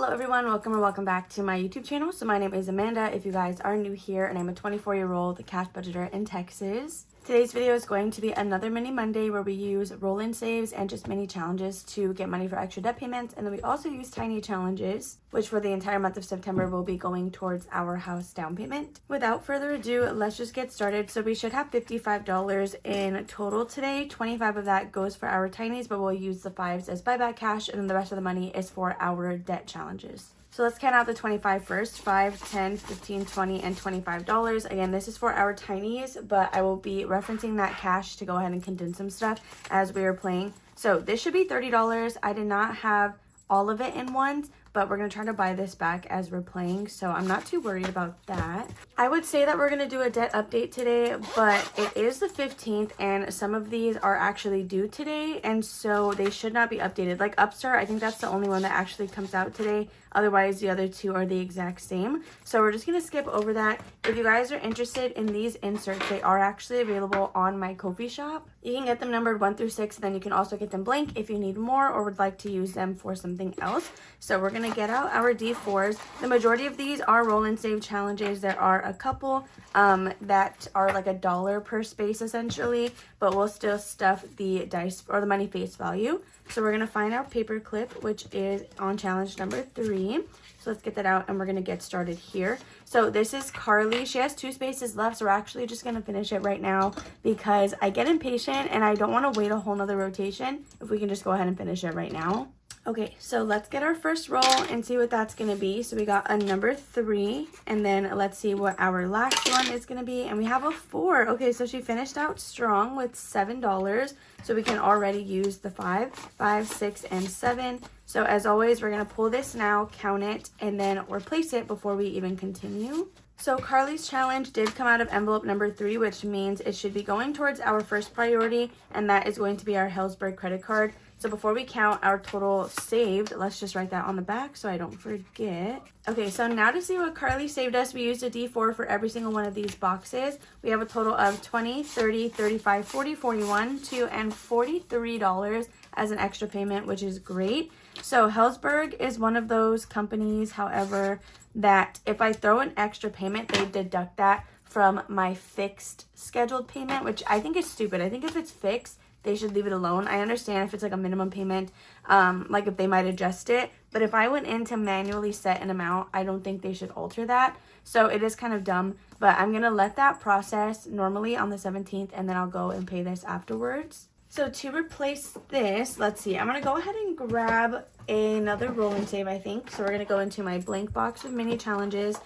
Hello everyone, welcome or welcome back to my YouTube channel. So my name is Amanda if you guys are new here, and I'm a 24-year-old cash budgeter in Texas. Today's video is going to be another mini Monday where we use roll-in saves and just mini challenges to get money for extra debt payments, and then we also use tiny challenges, which for the entire month of September will be going towards our house down payment. Without further ado, let's just get started. So we should have $55 in total today. 25 of that goes for our tinies, but we'll use the 5s as buyback cash, and then the rest of the money is for our debt challenges. So let's count out the 25 first. 5, 10, 15, 20, and $25. Again, this is for our tinies, but I will be referencing that cash to go ahead and condense some stuff as we are playing. So this should be $30. I did not have all of it in ones, but we're going to try to buy this back as we're playing, so I'm not too worried about that. I would say that we're going to do a debt update today, but it is the 15th, and some of these are actually due today, and so they should not be updated. Like Upstart, I think that's the only one that actually comes out today. Otherwise, the other two are the exact same. So we're just going to skip over that. If you guys are interested in these inserts, they are actually available on my Ko-fi shop. You can get them numbered 1 through 6, and then you can also get them blank if you need more or would like to use them for something else. So we're going to get out our D4s. The majority of these are roll and save challenges. There are a couple that are like $1 per space essentially, but we'll still stuff the dice or the money face value. So we're going to find our paper clip, which is on challenge number 3. So let's get that out and we're going to get started here. So this is Carly. She has 2 spaces left, so we're actually just going to finish it right now because I get impatient and I don't want to wait a whole nother rotation if we can just go ahead and finish it right now. Okay, so let's get our first roll and see what that's going to be. So we got a number 3, and then let's see what our last one is going to be. And we have a 4. Okay, so she finished out strong with $7. So we can already use the 5, 5, 6, and 7. So as always, we're going to pull this now, count it, and then replace it before we even continue. So Carly's challenge did come out of envelope number 3, which means it should be going towards our first priority, and that is going to be our Hellsberg credit card. So before we count our total saved, let's just write that on the back so I don't forget. Okay, so now to see what Carly saved us, we used a D4 for every single one of these boxes. We have a total of 20, 30, 35, 40, 41, $2, and $43 as an extra payment, which is great. So Hellsberg is one of those companies, however, that if I throw an extra payment, they deduct that from my fixed scheduled payment, which I think is stupid. I think if it's fixed, they should leave it alone. I understand if it's like a minimum payment, like if they might adjust it, but if I went in to manually set an amount, I don't think they should alter that. So it is kind of dumb, but I'm going to let that process normally on the 17th, and then I'll go and pay this afterwards. So to replace this, let's see, I'm going to go ahead and grab another roll and save, I think. So we're going to go into my blank box of mini challenges,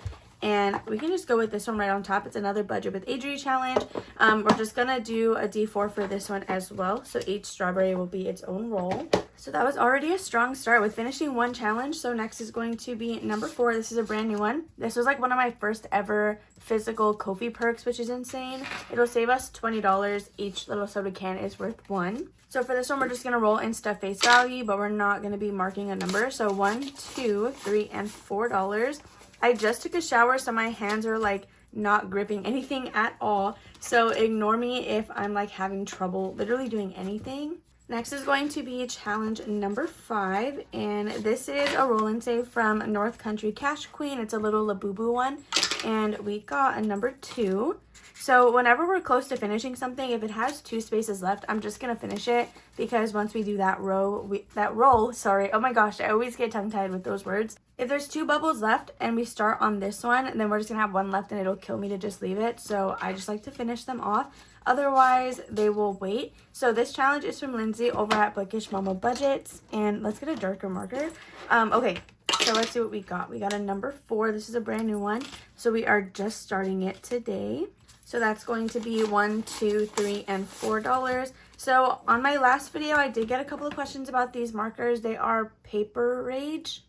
and we can just go with this one right on top. It's another Budget with Adri challenge. We're just going to do a D4 for this one as well. So each strawberry will be its own roll. So that was already a strong start with finishing one challenge. So next is going to be number 4. This is a brand new one. This was like one of my first ever physical Ko-fi perks, which is insane. It'll save us $20. Each little soda can is worth 1. So for this one, we're just going to roll in stuff face value, but we're not going to be marking a number. So 1, 2, 3, and $4. I just took a shower, so my hands are like not gripping anything at all. So ignore me if I'm like having trouble literally doing anything. Next is going to be challenge number 5, and this is a roll and save from North Country Cash Queen. It's a little Labubu one, and we got a number 2. So whenever we're close to finishing something, if it has 2 spaces left, I'm just gonna finish it, because once we do that roll, oh my gosh, I always get tongue-tied with those words. If there's 2 bubbles left and we start on this one, then we're just gonna have 1 left and it'll kill me to just leave it. So I just like to finish them off. Otherwise, they will wait. So this challenge is from Lindsay over at Bookish Mama Budgets. And let's get a darker marker. Okay, so let's see what we got. We got a number 4. This is a brand new one. So we are just starting it today. So that's going to be 1, 2, 3, and $4. So on my last video, I did get a couple of questions about these markers. They are Paper Rage,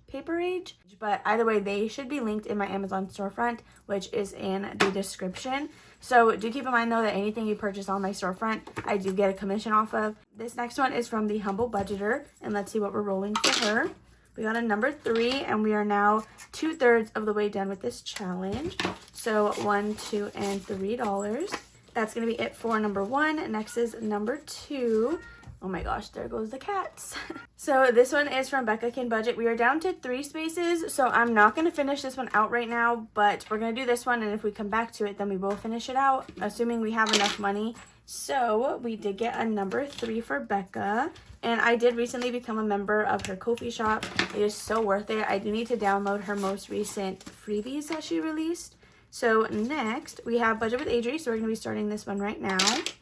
but either way, they should be linked in my Amazon storefront, which is in the description. So do keep in mind though that anything you purchase on my storefront, I do get a commission off of. This next one is from the Humble Budgeter, and let's see what we're rolling for her. We got a number 3, and we are now 2/3 of the way done with this challenge. So 1, 2, and $3. That's going to be it for number 1. Next is number 2. Oh my gosh, there goes the cats. So this one is from Becca Can Budget. We are down to 3 spaces, so I'm not going to finish this one out right now, but we're going to do this one, and if we come back to it, then we will finish it out, assuming we have enough money. So we did get a number 3 for Becca, and I did recently become a member of her Ko-fi shop. It is so worth it. I do need to download her most recent freebies that she released. So next, we have Budget with Adri, so we're going to be starting this one right now.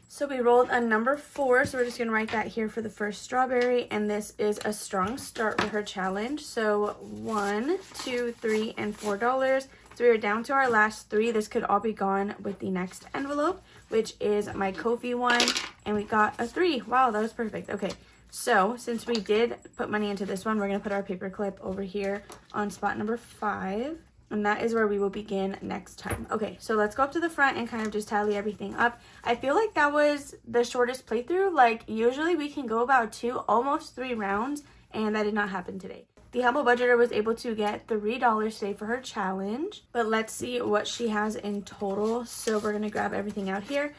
So we rolled a number 4, so we're just going to write that here for the first strawberry, and this is a strong start for her challenge. So $1, $2, $3, and $4. So we are down to our last 3. This could all be gone with the next envelope, which is my Ko-fi one, and we got a 3. Wow, that was perfect. Okay, so since we did put money into this one, we're going to put our paper clip over here on spot number 5. And that is where we will begin next time. Okay, so let's go up to the front and kind of just tally everything up. I feel like that was the shortest playthrough. Like, usually we can go about 2, almost 3 rounds, and that did not happen today. The Humble Budgeter was able to get $3 today for her challenge. But let's see what she has in total. So we're going to grab everything out here.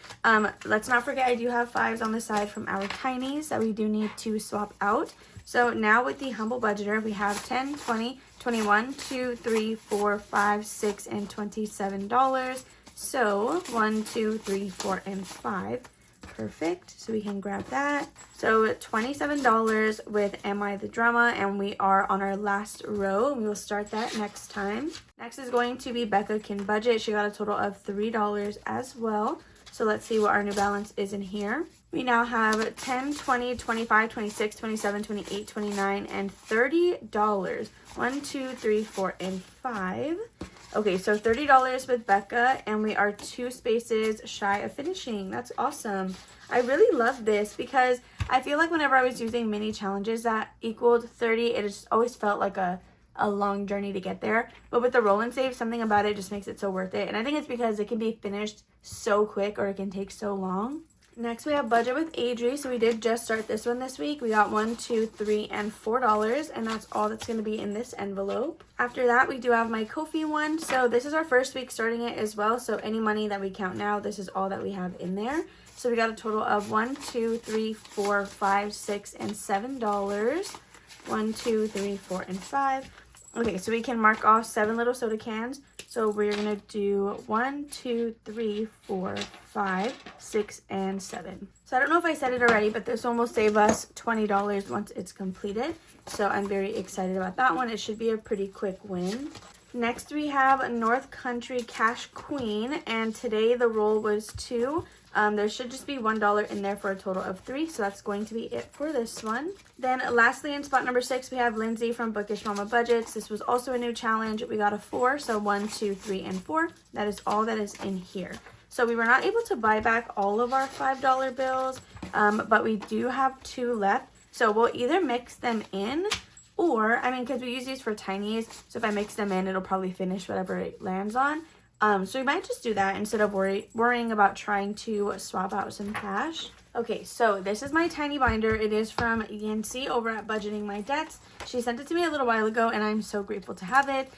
Let's not forget I do have 5s on the side from our Tinies that we do need to swap out. So now with the Humble Budgeter, we have 10, 20, 21, 2, 3, 4, 5, 6, and $27. So 1, 2, 3, 4, and 5. Perfect. So we can grab that. So $27 with Am I the Drama, and we are on our last row. We will start that next time. Next is going to be Becca Can Budget. She got a total of $3 as well. So let's see what our new balance is in here. We now have 10, 20, 25, 26, 27, 28, 29, and $30. 1, 2, 3, 4, and 5. Okay, so $30 with Becca, and we are 2 spaces shy of finishing. That's awesome. I really love this because I feel like whenever I was using mini challenges that equaled 30, it just always felt like a long journey to get there. But with the roll and save, something about it just makes it so worth it. And I think it's because it can be finished so quick, or it can take so long. Next, we have Budget with Adri. So we did just start this one this week. We got $1, $2, $3, and $4, and that's all that's going to be in this envelope. After that, we do have my Ko-fi one. So this is our first week starting it as well. So any money that we count now, this is all that we have in there. So we got a total of $1, 2, 3, 4, 5, 6, and $7. 1, 2, 3, 4, and 5. Okay, so we can mark off 7 little soda cans. So we're going to do 1, 2, 3, 4, 5, 6, and 7. So I don't know if I said it already, but this one will save us $20 once it's completed. So I'm very excited about that one. It should be a pretty quick win. Next, we have North Country Cash Queen, and today the roll was 2. There should just be $1 in there for a total of 3, so that's going to be it for this one. Then lastly, in spot number 6, we have Lindsay from Bookish Mama Budgets. This was also a new challenge. We got a 4, so 1, 2, 3, and 4. That is all that is in here. So we were not able to buy back all of our $5 bills, but we do have 2 left. So we'll either mix them in, or, I mean, because we use these for tinies, so if I mix them in, it'll probably finish whatever it lands on. So we might just do that instead of worrying about trying to swap out some cash. Okay, so this is my tiny binder. It is from Yancy over at Budgeting My Debts. She sent it to me a little while ago, and I'm so grateful to have it.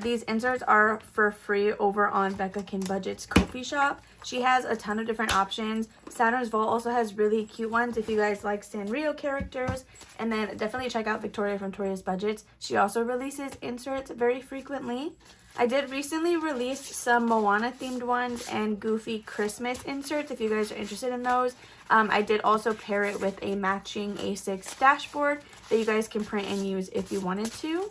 These inserts are for free over on Becca Can Budget's Ko-fi shop. She has a ton of different options. Saturn's Vault also has really cute ones if you guys like Sanrio characters. And then definitely check out Victoria from Toria's Budgets. She also releases inserts very frequently. I did recently release some Moana themed ones and Goofy Christmas inserts if you guys are interested in those. I did also pair it with a matching A6 dashboard that you guys can print and use if you wanted to.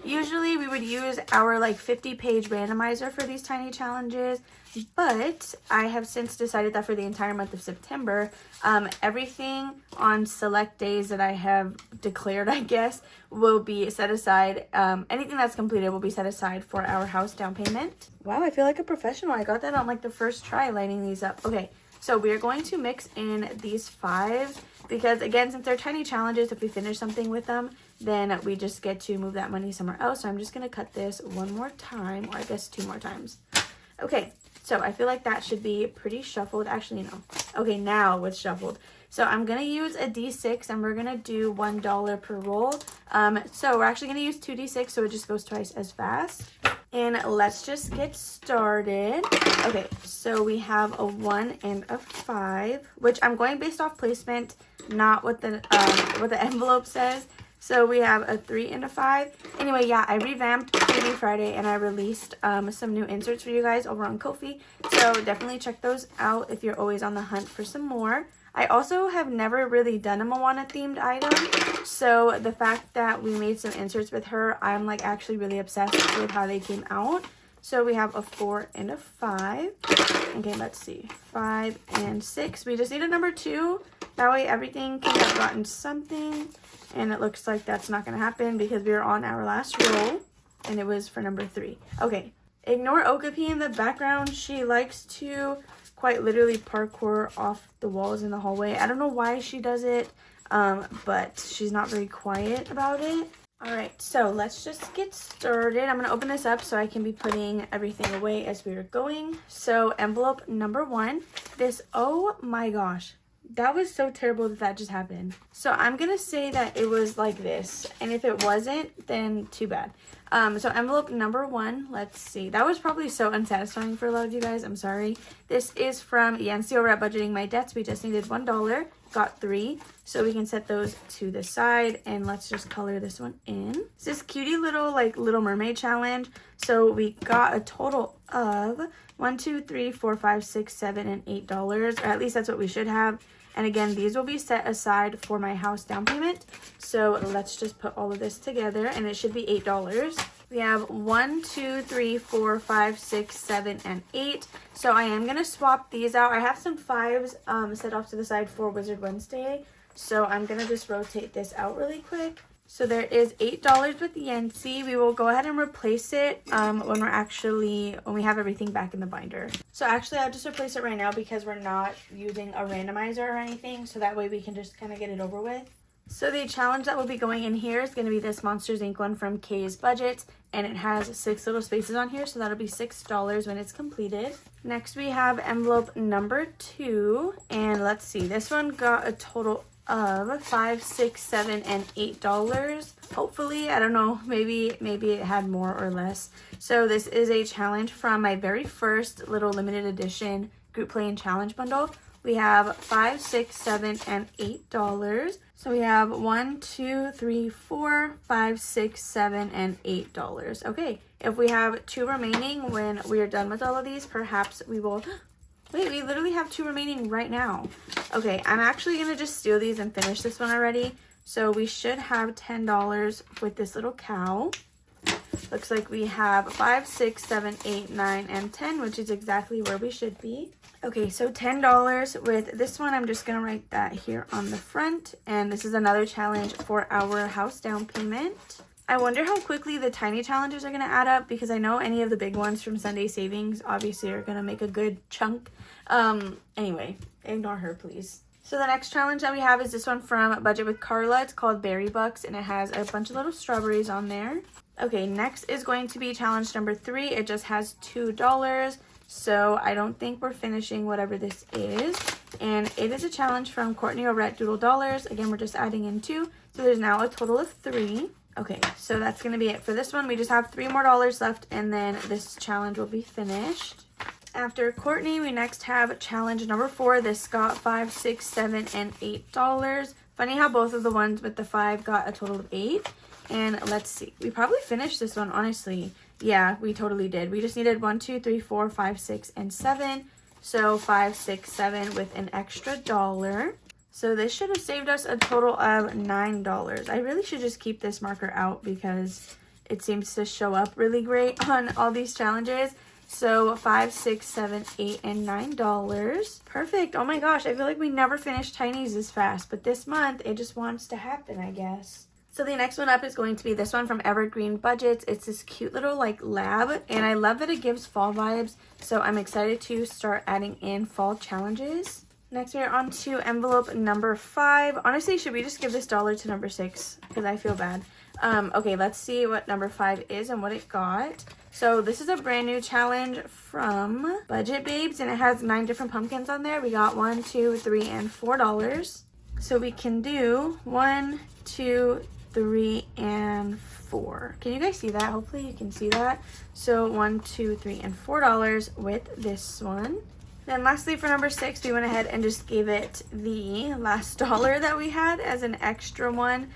Usually we would use our 50-page randomizer for these tiny challenges, but I have since decided that for the entire month of September, everything on select days that I have declared, I guess, will be set aside. Anything that's completed will be set aside for our house down payment. Wow, I feel like a professional. I got that on the first try lining these up. Okay, so we are going to mix in these 5 because, again, since they're tiny challenges, if we finish something with them, then we just get to move that money somewhere else. So I'm just going to cut this one more time, or I guess 2 more times. Okay, so I feel like that should be pretty shuffled. Actually, no. Okay, now it's shuffled. So I'm going to use a D6 and we're going to do $1 per roll. So we're actually going to use 2D6 so it just goes twice as fast. And let's just get started. Okay, so we have a 1 and a 5, which I'm going based off placement, not what the envelope says. So we have a 3 and a 5. Anyway, yeah, I revamped Freebie Friday and I released some new inserts for you guys over on Ko-fi. So definitely check those out if you're always on the hunt for some more. I also have never really done a Moana themed item. So the fact that we made some inserts with her, I'm like actually really obsessed with how they came out. So we have a 4 and a 5. Okay, let's see. 5 and 6. We just need a number 2. That way everything can have gotten something. And it looks like that's not going to happen because we are on our last roll. And it was for number 3. Okay. Ignore Okapi in the background. She likes to quite literally parkour off the walls in the hallway. I don't know why she does it, but she's not very quiet about it. All right, so let's just get started. I'm going to open this up so I can be putting everything away as we are going. So envelope number 1, this, oh my gosh, that was so terrible that just happened. So I'm going to say that it was like this, and if it wasn't, then too bad. So envelope number 1, let's see. That was probably so unsatisfying for a lot of you guys. I'm sorry. This is from Yancy over at Budgeting My Debts. We just needed $1. Got 3. So we can set those to the side. And let's just color this one in. It's this cutie little like Little Mermaid challenge. So we got a total of $1, 2, 3, 4, 5, 6, 7, and $8. Or at least that's what we should have. And again, these will be set aside for my house down payment. So let's just put all of this together and it should be $8. We have 1, 2, 3, 4, 5, 6, 7, and 8. So I am going to swap these out. I have some 5s set off to the side for Wizard Wednesday. So I'm going to just rotate this out really quick. So there is $8 with Yancy. We will go ahead and replace it when we have everything back in the binder. So actually I'll just replace it right now because we're not using a randomizer or anything. So that way we can just kind of get it over with. So the challenge that will be going in here is going to be this Monsters Inc. one from Kay's Budget. And it has 6 little spaces on here. So that'll be $6 when it's completed. Next we have envelope number 2. And let's see, this one got a total of $5, $6, $7, and $8. Hopefully, I don't know, maybe it had more or less. So this is a challenge from my very first little limited edition group play and challenge bundle. We have $5, $6, $7, and $8. So we have 1, 2, 3, 4, 5, 6, 7, and $8. Okay, if we have 2 remaining when we are done with all of these, perhaps we will. Wait, we literally have 2 remaining right now. Okay, I'm actually going to just steal these and finish this one already. So we should have $10 with this little cow. Looks like we have 5, 6, 7, 8, 9, and 10, which is exactly where we should be. Okay, so $10 with this one. I'm just going to write that here on the front. And this is another challenge for our house down payment. I wonder how quickly the tiny challenges are going to add up because I know any of the big ones from Sunday Savings obviously are going to make a good chunk. Anyway, ignore her, please. So the next challenge that we have is this one from Budget with Carla. It's called Berry Bucks and it has a bunch of little strawberries on there. Okay, next is going to be challenge number 3. It just has $2. So I don't think we're finishing whatever this is. And it is a challenge from Courtney over at Doodle Dollars. Again, we're just adding in 2. So there's now a total of 3. Okay, so that's going to be it for this one. We just have $3 more left and then this challenge will be finished. After Courtney, we next have challenge number 4. This got $5, $6, $7, and $8. Funny how both of the ones with the 5 got a total of 8. And let's see, we probably finished this one, honestly. Yeah, we totally did. We just needed 1, 2, 3, 4, 5, 6, and 7. So 5, 6, 7 with an extra $1. So this should have saved us a total of $9. I really should just keep this marker out because it seems to show up really great on all these challenges. So 5, 6, 7, 8, and $9. Perfect. Oh my gosh, I feel like we never finished Tinies this fast, but this month it just wants to happen, I guess. So the next one up is going to be this one from Evergreen Budgets. It's this cute little like lab, and I love that it gives fall vibes. So I'm excited to start adding in fall challenges. Next, we are on to envelope number 5. Honestly, should we just give this $1 to number 6? Because I feel bad. Okay, let's see what number 5 is and what it got. So this is a brand new challenge from Budget Babes, and it has 9 different pumpkins on there. We got $1, $2, $3, and $4. So we can do 1, 2, 3, and 4. Can you guys see that? Hopefully you can see that. So $1, 2, 3, and $4 with this one. Then lastly, for number 6, we went ahead and just gave it the last dollar that we had as an extra one.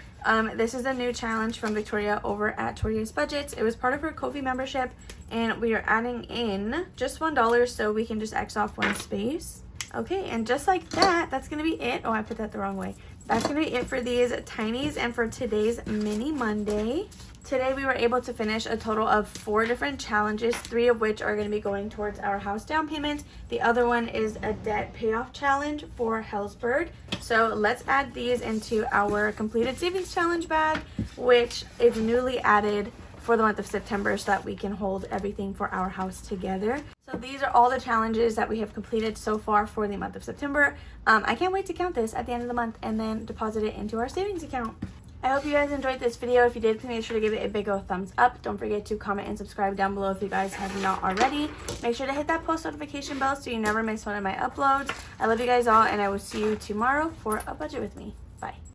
This is a new challenge from Victoria over at Toria's Budgets. It was part of her Ko-fi membership, and we are adding in just $1 so we can just X off one space. Okay, and just like that, that's going to be it. Oh, I put that the wrong way. That's going to be it for these tinies and for today's mini Monday. Today we were able to finish a total of 4 different challenges, 3 of which are going to be going towards our house down payment. The other one is a debt payoff challenge for Hellsberg. So let's add these into our completed savings challenge bag, which is newly added for the month of September so that we can hold everything for our house together. So these are all the challenges that we have completed so far for the month of September. I can't wait to count this at the end of the month and then deposit it into our savings account. I hope you guys enjoyed this video. If you did, please make sure to give it a big old thumbs up. Don't forget to comment and subscribe down below if you guys have not already. Make sure to hit that post notification bell so you never miss one of my uploads. I love you guys all, and I will see you tomorrow for a budget with me. Bye.